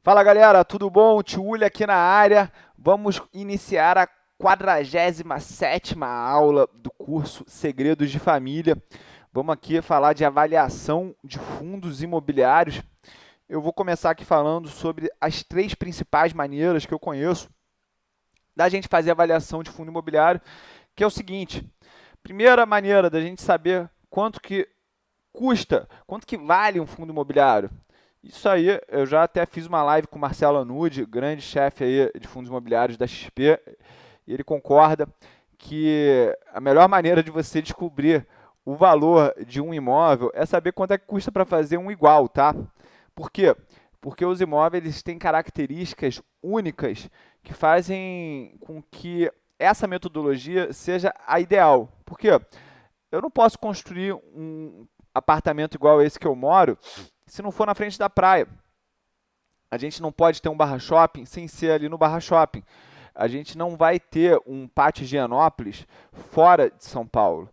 Fala galera, tudo bom? Tiúlio aqui na área. Vamos iniciar a 47ª aula do curso Segredos de Família. Vamos aqui falar de avaliação de fundos imobiliários. Eu vou começar aqui falando sobre as três principais maneiras que eu conheço da gente fazer avaliação de fundo imobiliário, que é o seguinte: primeira maneira da gente saber quanto que custa, quanto que vale um fundo imobiliário. Isso aí, eu já até fiz uma live com o Marcelo Anude, grande chefe aí de fundos imobiliários da XP, e ele concorda que a melhor maneira de você descobrir o valor de um imóvel é saber quanto é que custa para fazer um igual, tá? Por quê? Porque os imóveis têm características únicas que fazem com que essa metodologia seja a ideal. Por quê? Eu não posso construir um apartamento igual esse que eu moro se não for na frente da praia. A gente não pode ter um barra shopping sem ser ali no barra shopping. A gente não vai ter um pátio Higienópolis fora de São Paulo,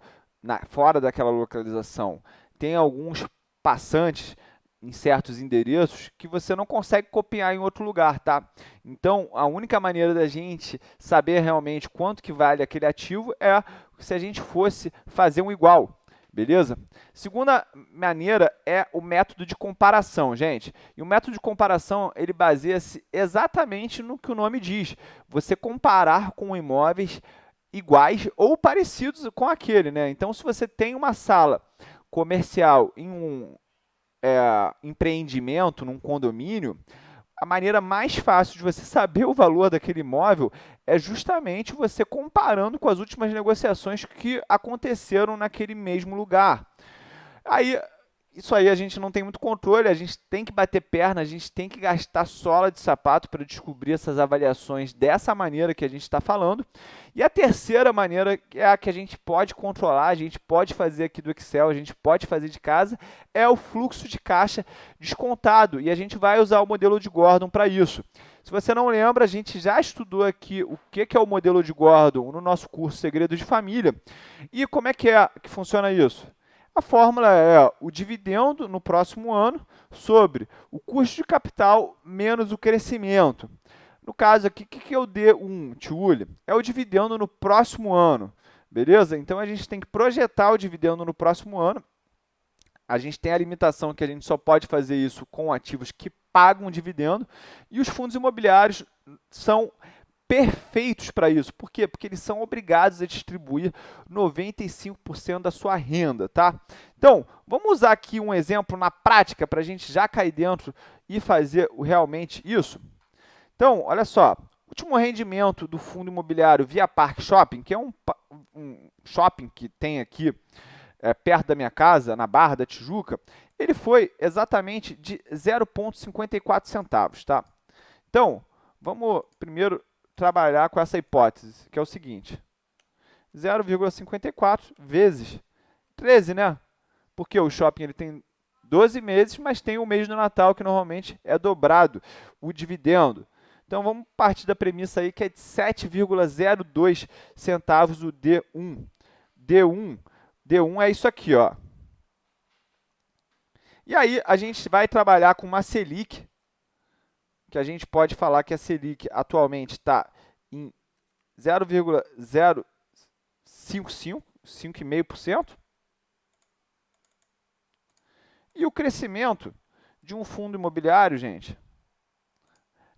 fora daquela localização. Tem alguns passantes em certos endereços que você não consegue copiar em outro lugar, tá? Então, a única maneira da gente saber realmente quanto que vale aquele ativo é se a gente fosse fazer um igual. Beleza? Segunda maneira é o método de comparação, gente. E o método de comparação, ele baseia-se exatamente no que o nome diz. Você comparar com imóveis iguais ou parecidos com aquele, né? Então, se você tem uma sala comercial em um empreendimento, num condomínio, a maneira mais fácil de você saber o valor daquele imóvel é justamente você comparando com as últimas negociações que aconteceram naquele mesmo lugar. Aí, isso aí a gente não tem muito controle, a gente tem que bater perna, a gente tem que gastar sola de sapato para descobrir essas avaliações dessa maneira que a gente está falando. E a terceira maneira, que é a que a gente pode controlar, a gente pode fazer aqui do Excel, a gente pode fazer de casa, é o fluxo de caixa descontado. E a gente vai usar o modelo de Gordon para isso. Se você não lembra, a gente já estudou aqui o que é o modelo de Gordon no nosso curso Segredos de Família. E como é que funciona isso? A fórmula é o dividendo no próximo ano sobre o custo de capital menos o crescimento. No caso aqui, o que é o D1, Tiúlia? É o dividendo no próximo ano, beleza? Então, a gente tem que projetar o dividendo no próximo ano. A gente tem a limitação que a gente só pode fazer isso com ativos que pagam dividendo, e os fundos imobiliários são perfeitos para isso. Por quê? Porque eles são obrigados a distribuir 95% da sua renda, tá? Então, vamos usar aqui um exemplo na prática para a gente já cair dentro e fazer realmente isso? Então, olha só, o último rendimento do fundo imobiliário Via Parque Shopping, que é um shopping que tem aqui perto da minha casa, na Barra da Tijuca, ele foi exatamente de 0,54 centavos, tá? Então, vamos primeiro trabalhar com essa hipótese, que é o seguinte: 0,54 vezes 13, né? Porque o shopping ele tem 12 meses, mas tem o mês do Natal, que normalmente é dobrado o dividendo. Então, vamos partir da premissa aí que é de 7,02 centavos o D1. D1 é isso aqui, ó. E aí, a gente vai trabalhar com uma Selic, que a gente pode falar que a Selic atualmente está em 0,055, 5,5%. E o crescimento de um fundo imobiliário, gente,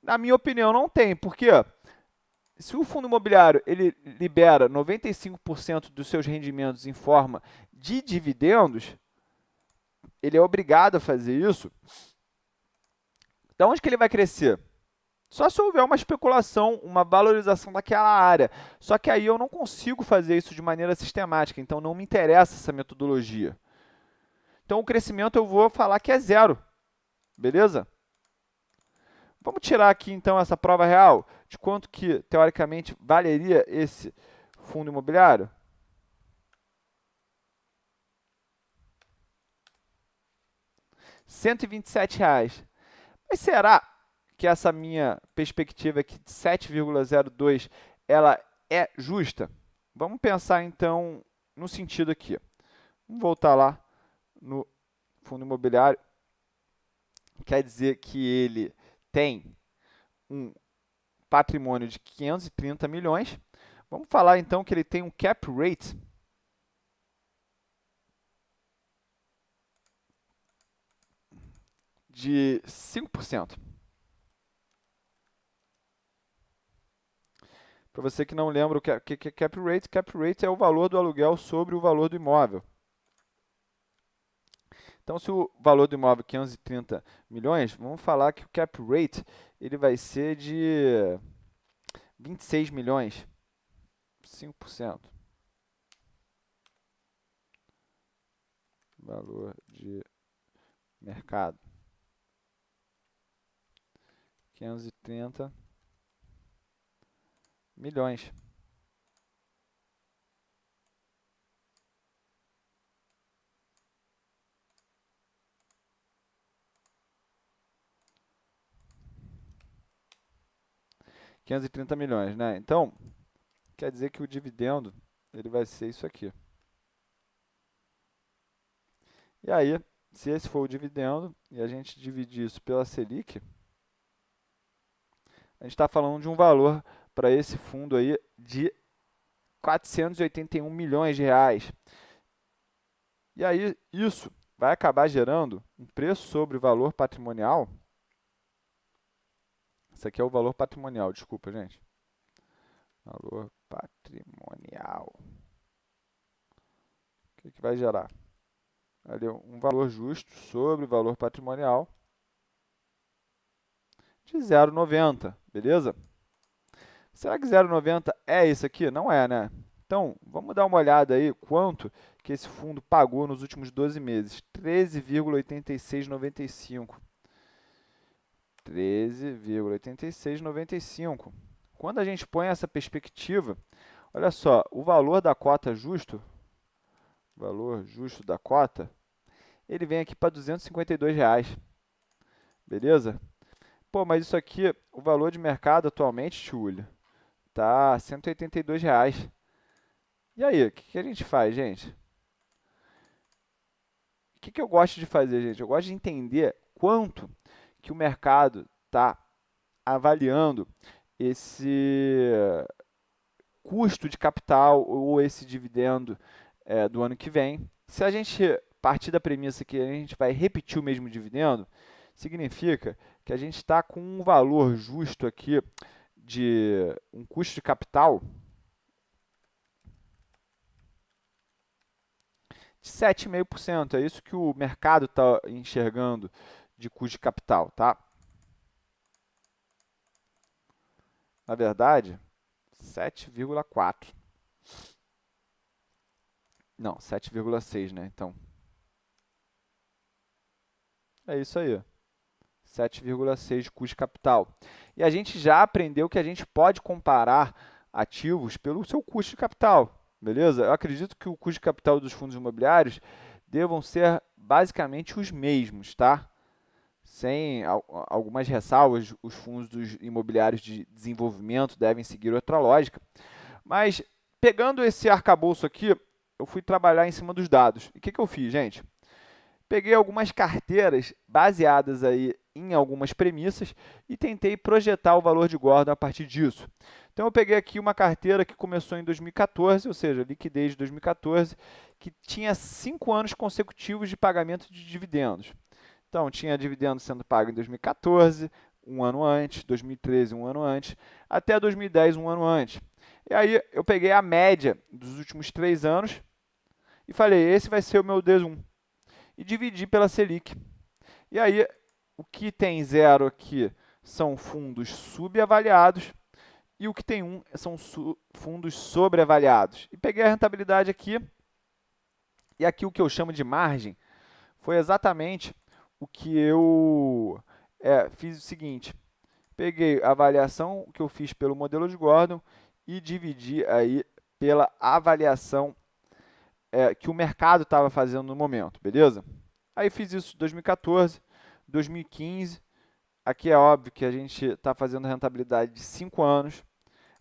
na minha opinião, não tem. Por quê? Se o fundo imobiliário ele libera 95% dos seus rendimentos em forma de dividendos, ele é obrigado a fazer isso. Da onde que ele vai crescer? Só se houver uma especulação, uma valorização daquela área. Só que aí eu não consigo fazer isso de maneira sistemática, então não me interessa essa metodologia. Então o crescimento eu vou falar que é zero, beleza? Vamos tirar aqui então essa prova real de quanto que teoricamente valeria esse fundo imobiliário? R$ 127. Mas será que essa minha perspectiva aqui de 7,02 ela é justa? Vamos pensar então no sentido aqui. Vamos voltar lá no fundo imobiliário. Quer dizer que ele tem um patrimônio de 530 milhões. Vamos falar então que ele tem um cap rate de 5%. Para você que não lembra o que é cap rate é o valor do aluguel sobre o valor do imóvel. Então, se o valor do imóvel é 530 milhões, vamos falar que o cap rate ele vai ser de 26 milhões, 5%. Valor de mercado. 530 milhões. R$ 530 milhões, né? Então, quer dizer que o dividendo ele vai ser isso aqui. E aí, se esse for o dividendo e a gente dividir isso pela Selic, a gente está falando de um valor para esse fundo aí de 481 milhões de reais. E aí, isso vai acabar gerando um preço sobre o valor patrimonial. Esse aqui é o valor patrimonial, desculpa, gente. Valor patrimonial. O que vai gerar? Ali, um valor justo sobre o valor patrimonial de 0,90, beleza? Será que 0,90 é isso aqui? Não é, né? Então, vamos dar uma olhada aí quanto que esse fundo pagou nos últimos 12 meses. 13,8695. 13,8695. Quando a gente põe essa perspectiva, olha só, o valor da cota justo, valor justo da cota, ele vem aqui para R$ 252, beleza? Pô, mas isso aqui, o valor de mercado atualmente, Túlio, tá R$ 182. E aí, o que a gente faz, gente? O que eu gosto de fazer, gente? Eu gosto de entender quanto que o mercado está avaliando esse custo de capital ou esse dividendo do ano que vem. Se a gente partir da premissa que a gente vai repetir o mesmo dividendo, significa que a gente está com um valor justo aqui de um custo de capital de 7,5%. É isso que o mercado está enxergando de custo de capital, tá? Na verdade, 7,4. Não, 7,6, né? Então, é isso aí. 7,6 de custo de capital. E a gente já aprendeu que a gente pode comparar ativos pelo seu custo de capital, beleza? Eu acredito que o custo de capital dos fundos imobiliários devam ser basicamente os mesmos, tá? Sem algumas ressalvas, os fundos imobiliários de desenvolvimento devem seguir outra lógica. Mas, pegando esse arcabouço aqui, eu fui trabalhar em cima dos dados. E o que eu fiz, gente? Peguei algumas carteiras baseadas aí em algumas premissas e tentei projetar o valor de Gordon a partir disso. Então, eu peguei aqui uma carteira que começou em 2014, ou seja, liquidez de 2014, que tinha 5 anos consecutivos de pagamento de dividendos. Então, tinha dividendo sendo pago em 2014, um ano antes, 2013, um ano antes, até 2010, um ano antes. E aí, eu peguei a média dos últimos 3 anos e falei, esse vai ser o meu D1. E dividi pela Selic. E aí, o que tem zero aqui são fundos subavaliados e o que tem 1 são fundos sobreavaliados. E peguei a rentabilidade aqui, e aqui o que eu chamo de margem foi exatamente o que eu fiz o seguinte, peguei a avaliação que eu fiz pelo modelo de Gordon e dividi aí pela avaliação que o mercado estava fazendo no momento, beleza? Aí fiz isso em 2014, 2015, aqui é óbvio que a gente está fazendo rentabilidade de 5 anos,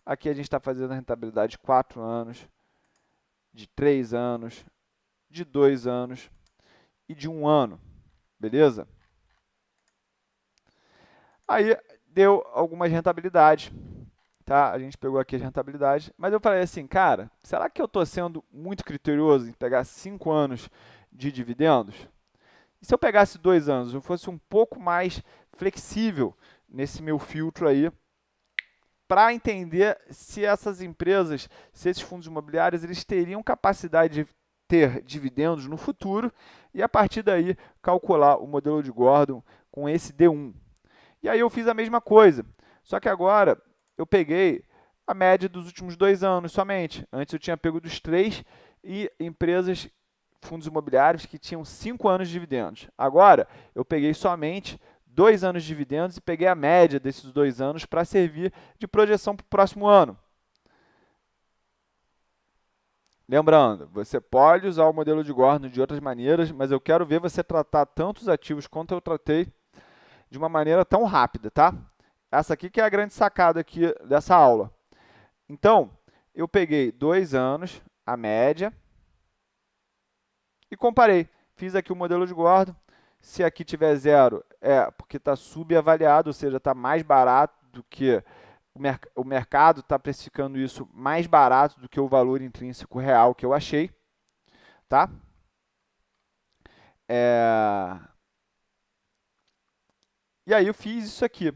aqui a gente está fazendo rentabilidade de 4 anos, de 3 anos, de 2 anos e de 1 ano, beleza? Aí deu algumas rentabilidades, tá? A gente pegou aqui as rentabilidades, mas eu falei assim, cara, será que eu estou sendo muito criterioso em pegar 5 anos de dividendos? E se eu pegasse 2 anos, eu fosse um pouco mais flexível nesse meu filtro aí, para entender se essas empresas, se esses fundos imobiliários, eles teriam capacidade de ter dividendos no futuro e a partir daí calcular o modelo de Gordon com esse D1. E aí eu fiz a mesma coisa, só que agora eu peguei a média dos últimos 2 anos somente. Antes eu tinha pego dos 3 e empresas, fundos imobiliários que tinham 5 anos de dividendos. Agora eu peguei somente 2 anos de dividendos e peguei a média desses 2 anos para servir de projeção para o próximo ano. Lembrando, você pode usar o modelo de Gordon de outras maneiras, mas eu quero ver você tratar tantos ativos quanto eu tratei de uma maneira tão rápida, tá? Essa aqui que é a grande sacada aqui dessa aula. Então, eu peguei 2 anos, a média, e comparei. Fiz aqui o modelo de Gordon. Se aqui tiver zero, é porque está subavaliado, ou seja, está mais barato do que o mercado está precificando isso mais barato do que o valor intrínseco real que eu achei, tá? E aí eu fiz isso aqui.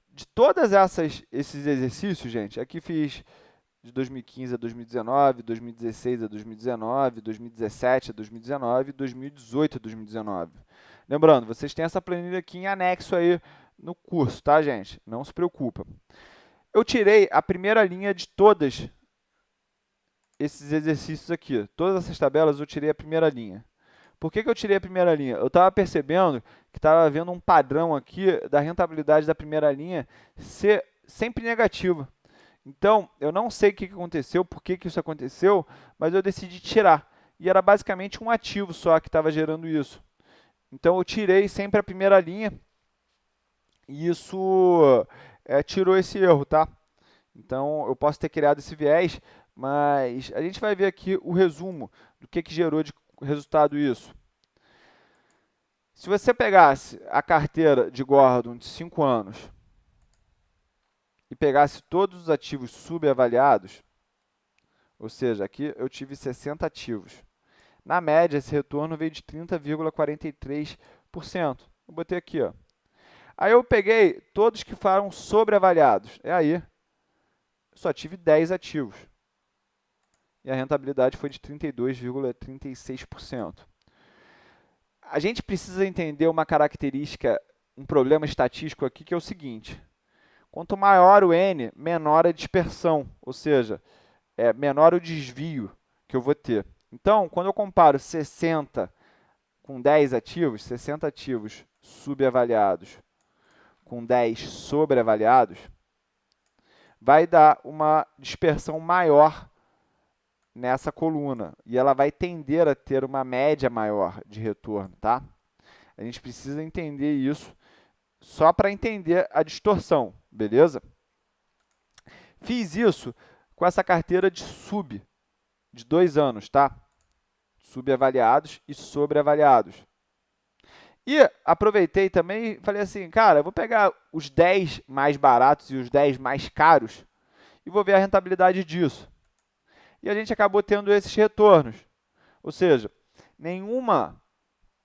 De todas esses exercícios, gente, aqui fiz de 2015 a 2019, 2016 a 2019, 2017 a 2019 e 2018 a 2019. Lembrando, vocês têm essa planilha aqui em anexo aí no curso, tá, gente? Não se preocupa. Eu tirei a primeira linha de todos esses exercícios aqui. Todas essas tabelas eu tirei a primeira linha. Por que eu tirei a primeira linha? Eu estava percebendo que estava havendo um padrão aqui da rentabilidade da primeira linha ser sempre negativa. Então, eu não sei o que aconteceu, por que isso aconteceu, mas eu decidi tirar. E era basicamente um ativo só que estava gerando isso. Então, eu tirei sempre a primeira linha e isso tirou esse erro, tá? Então, eu posso ter criado esse viés, mas a gente vai ver aqui o resumo do que gerou de resultado isso. Se você pegasse a carteira de Gordon de 5 anos e pegasse todos os ativos subavaliados, ou seja, aqui eu tive 60 ativos. Na média, esse retorno veio de 30,43%. Eu botei aqui, ó. Aí eu peguei todos que foram sobreavaliados. E aí, só tive 10 ativos. E a rentabilidade foi de 32,36%. A gente precisa entender uma característica, um problema estatístico aqui, que é o seguinte. Quanto maior o N, menor a dispersão, ou seja, menor o desvio que eu vou ter. Então, quando eu comparo 60 com 10 ativos, 60 ativos subavaliados com 10 sobreavaliados, vai dar uma dispersão maior nessa coluna. E ela vai tender a ter uma média maior de retorno, tá? A gente precisa entender isso só para entender a distorção, beleza? Fiz isso com essa carteira de de 2 anos, tá? Subavaliados e sobreavaliados. E aproveitei também e falei assim, cara, eu vou pegar os 10 mais baratos e os 10 mais caros e vou ver a rentabilidade disso. E a gente acabou tendo esses retornos. Ou seja, nenhuma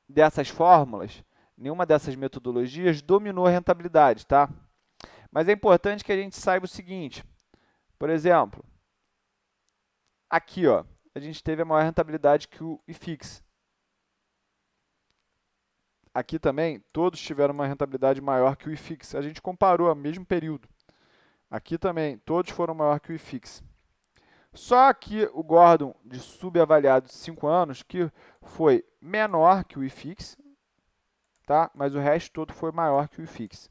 dessas fórmulas, nenhuma dessas metodologias dominou a rentabilidade, tá? Mas é importante que a gente saiba o seguinte, por exemplo, aqui, ó, a gente teve a maior rentabilidade que o IFIX. Aqui também, todos tiveram uma rentabilidade maior que o IFIX. A gente comparou ao mesmo período. Aqui também, todos foram maior que o IFIX. Só que o Gordon de subavaliado de 5 anos, que foi menor que o IFIX, tá? Mas o resto todo foi maior que o IFIX.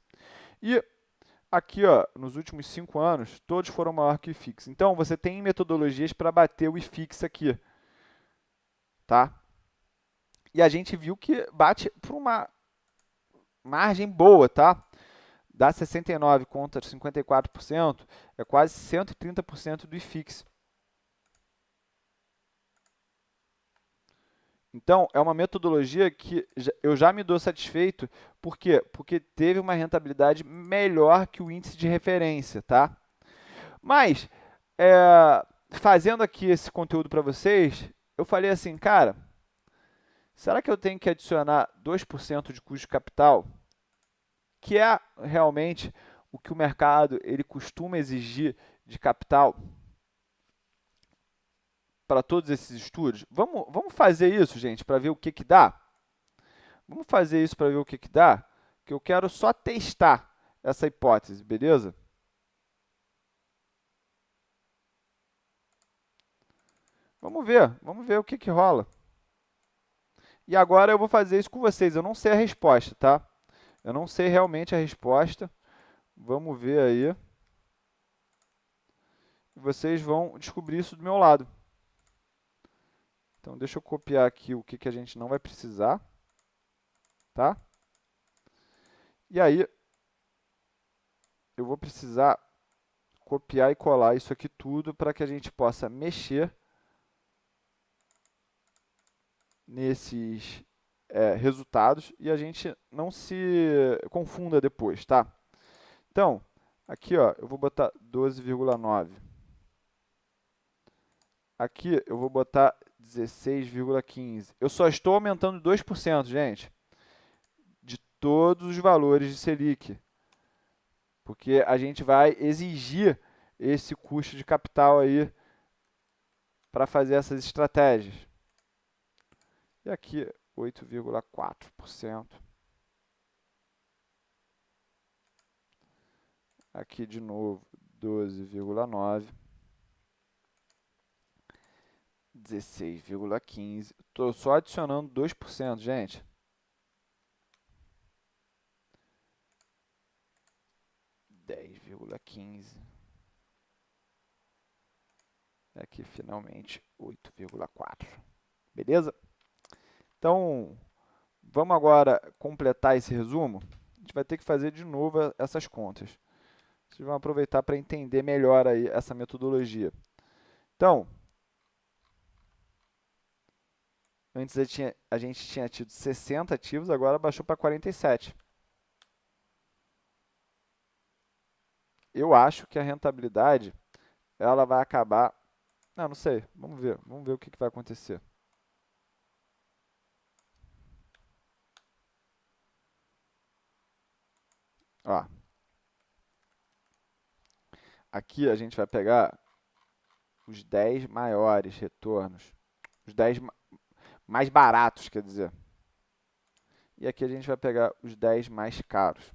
E aqui, ó, nos últimos 5 anos, todos foram maior que o IFIX. Então, você tem metodologias para bater o IFIX aqui, tá? E a gente viu que bate por uma margem boa, tá? Dá 69 contra 54%, é quase 130% do IFIX. Então, é uma metodologia que eu já me dou satisfeito Por quê? Porque teve uma rentabilidade melhor que o índice de referência, tá? Mas, fazendo aqui esse conteúdo para vocês, eu falei assim, cara, será que eu tenho que adicionar 2% de custo de capital, que é realmente o que o mercado ele costuma exigir de capital para todos esses estudos? Vamos fazer isso, gente, para ver o que dá? Vamos fazer isso para ver o que dá? Que eu quero só testar essa hipótese, beleza? Vamos ver o que rola. E agora eu vou fazer isso com vocês. Eu não sei a resposta, tá? Eu não sei realmente a resposta. Vamos ver aí. Vocês vão descobrir isso do meu lado. Então, deixa eu copiar aqui o que a gente não vai precisar, tá? E aí, eu vou precisar copiar e colar isso aqui tudo para que a gente possa mexer nesses resultados e a gente não se confunda depois, tá? Então, aqui ó, eu vou botar 12,9. Aqui eu vou botar 16,15. Eu só estou aumentando 2%, gente, de todos os valores de Selic, porque a gente vai exigir esse custo de capital aí para fazer essas estratégias. E aqui 8,4%. Aqui de novo 12,9. 16,15. Estou só adicionando 2%, gente. 10,15. Aqui, finalmente, 8,4. Beleza? Então, vamos agora completar esse resumo. A gente vai ter que fazer de novo essas contas. Vocês vão aproveitar para entender melhor aí essa metodologia. Então, antes a gente tinha tido 60 ativos, agora baixou para 47. Eu acho que a rentabilidade ela vai acabar... Não sei. Vamos ver o que vai acontecer. Ó, aqui a gente vai pegar os 10 maiores retornos, os 10 mais baratos, quer dizer. E aqui a gente vai pegar os 10 mais caros.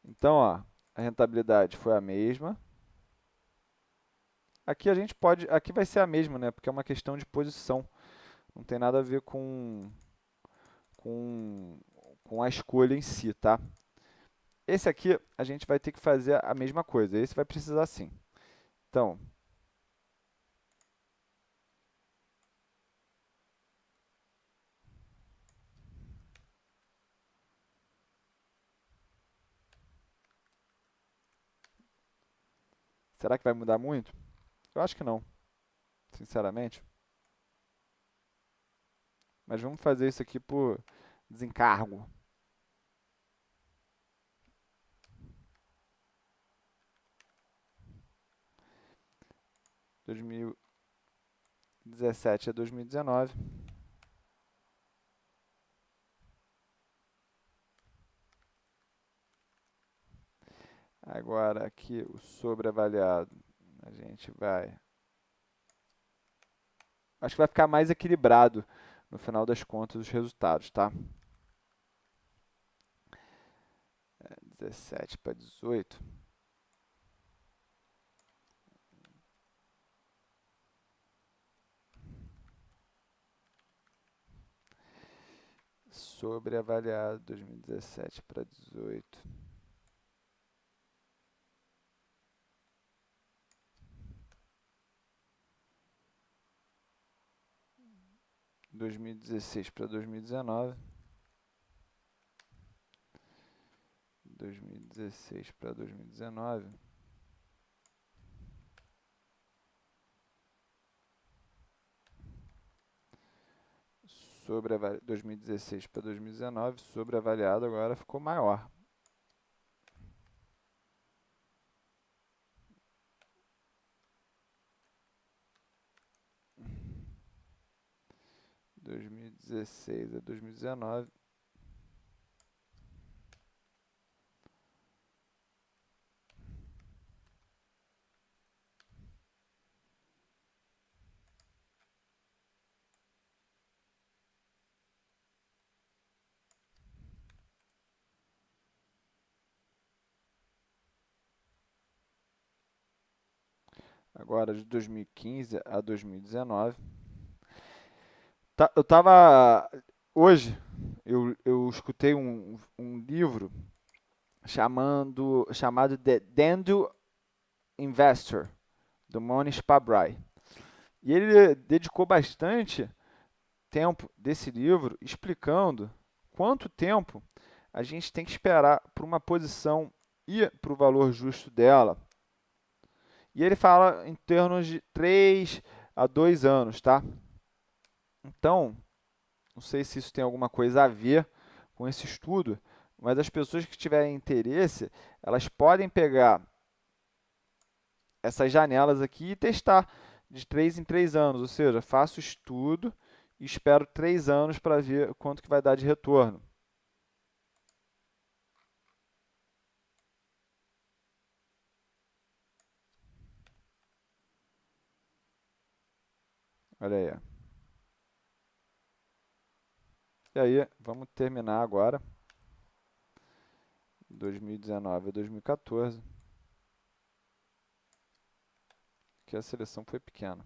Então, ó, a rentabilidade foi a mesma. Aqui a gente pode, aqui vai ser a mesma, né? Porque é uma questão de posição. Não tem nada a ver com, com a escolha em si, tá? Esse aqui a gente vai ter que fazer a mesma coisa. Esse vai precisar sim. Então, será que vai mudar muito? Eu acho que não, sinceramente. Mas vamos fazer isso aqui por desencargo. De 2017 a 2019. Agora aqui o sobreavaliado, a gente vai... Acho que vai ficar mais equilibrado no final das contas os resultados, tá? 17 para 18. Sobreavaliado 2017 para 18. 2016 para 2019. 2016 para 2019. sobreavaliado, 2016 para 2019, sobreavaliado agora ficou maior. De 2016 a 2019. Agora de 2015 a 2019. Eu estava hoje eu escutei um livro chamado The Dendo Investor, do Mohnish Pabrai. E ele dedicou bastante tempo desse livro explicando quanto tempo a gente tem que esperar para uma posição ir para o valor justo dela. E ele fala em termos de 3 a 2 anos, tá? Então, não sei se isso tem alguma coisa a ver com esse estudo, mas as pessoas que tiverem interesse, elas podem pegar essas janelas aqui e testar de 3 em 3 anos, ou seja, faço o estudo e espero 3 anos para ver quanto que vai dar de retorno. Olha aí. E aí, vamos terminar agora, 2019 a 2014, que a seleção foi pequena.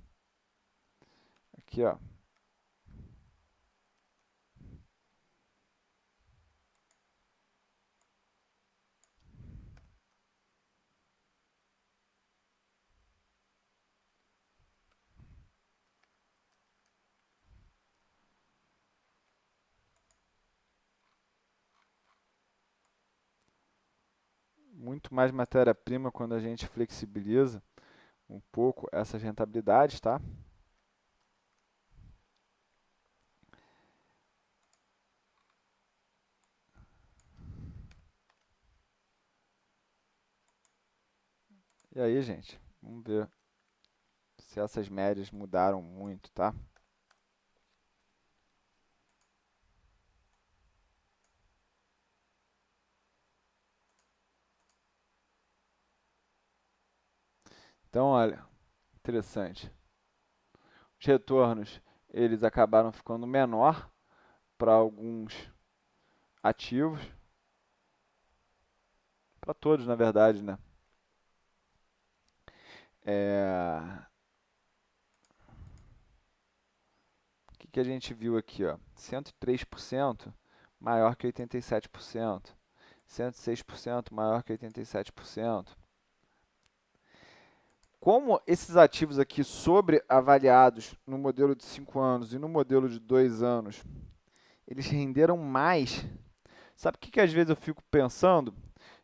Aqui, ó. Muito mais matéria-prima quando a gente flexibiliza um pouco essas rentabilidades, tá? E aí, gente, vamos ver se essas médias mudaram muito, tá? Então, olha, interessante. Os retornos, eles acabaram ficando menor para alguns ativos, para todos, na verdade, né? O que que a gente viu aqui, ó? 103% maior que 87%, 106% maior que 87%. Como esses ativos aqui sobreavaliados no modelo de 5 anos e no modelo de 2 anos, eles renderam mais. Sabe o que às vezes eu fico pensando?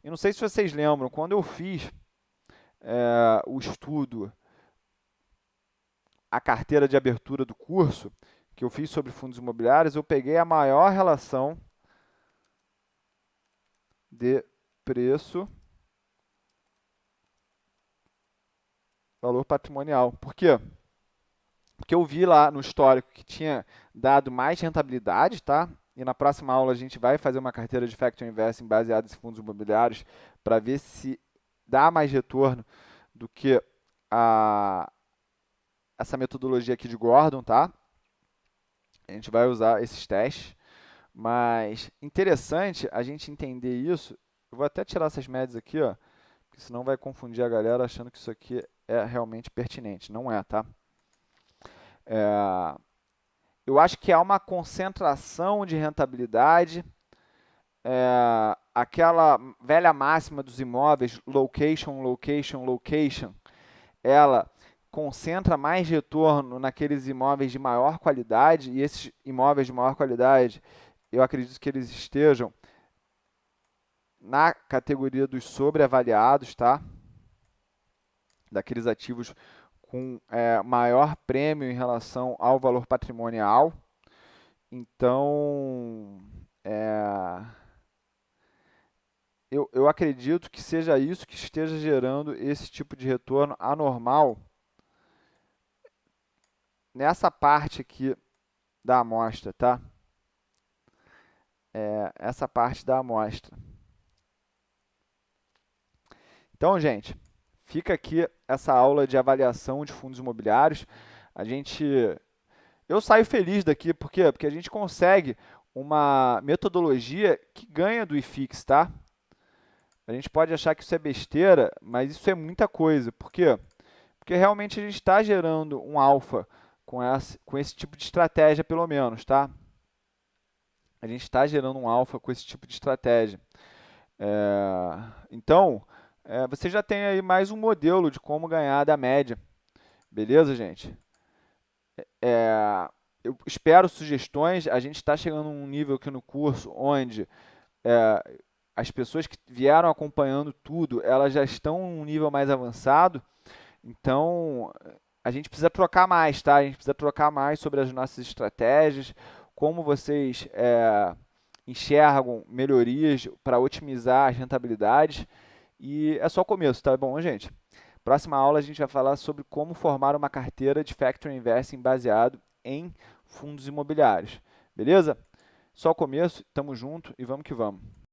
Eu não sei se vocês lembram, quando eu fiz o estudo, a carteira de abertura do curso, que eu fiz sobre fundos imobiliários, eu peguei a maior relação de preço valor patrimonial. Por quê? Porque eu vi lá no histórico que tinha dado mais rentabilidade, tá? E na próxima aula a gente vai fazer uma carteira de Factor Investing baseada em fundos imobiliários para ver se dá mais retorno do que essa metodologia aqui de Gordon, tá? A gente vai usar esses testes, mas interessante a gente entender isso. Eu vou até tirar essas médias aqui, ó, porque senão vai confundir a galera achando que isso aqui é realmente pertinente. Não é, tá? Eu acho que há uma concentração de rentabilidade, aquela velha máxima dos imóveis, location, location, location, ela concentra mais retorno naqueles imóveis de maior qualidade, e esses imóveis de maior qualidade, eu acredito que eles estejam na categoria dos sobreavaliados, tá? Daqueles ativos com maior prêmio em relação ao valor patrimonial. Então, eu acredito que seja isso que esteja gerando esse tipo de retorno anormal nessa parte aqui da amostra, tá? Essa parte da amostra. Então, gente, fica aqui essa aula de avaliação de fundos imobiliários. Eu saio feliz daqui, por quê? Porque a gente consegue uma metodologia que ganha do IFIX, tá? A gente pode achar que isso é besteira, mas isso é muita coisa. Por quê? Porque realmente a gente está gerando um alfa com esse tipo de estratégia, pelo menos, tá? A gente está gerando um alfa com esse tipo de estratégia. Então, você já tem aí mais um modelo de como ganhar da média. Beleza, gente? Eu espero sugestões. A gente está chegando a um nível aqui no curso onde as pessoas que vieram acompanhando tudo, elas já estão em um nível mais avançado. Então, a gente precisa trocar mais, tá? A gente precisa trocar mais sobre as nossas estratégias, como vocês enxergam melhorias para otimizar as rentabilidades. E é só o começo, tá bom, gente? Próxima aula a gente vai falar sobre como formar uma carteira de Factor Investing baseado em fundos imobiliários. Beleza? Só o começo, tamo junto e vamos que vamos.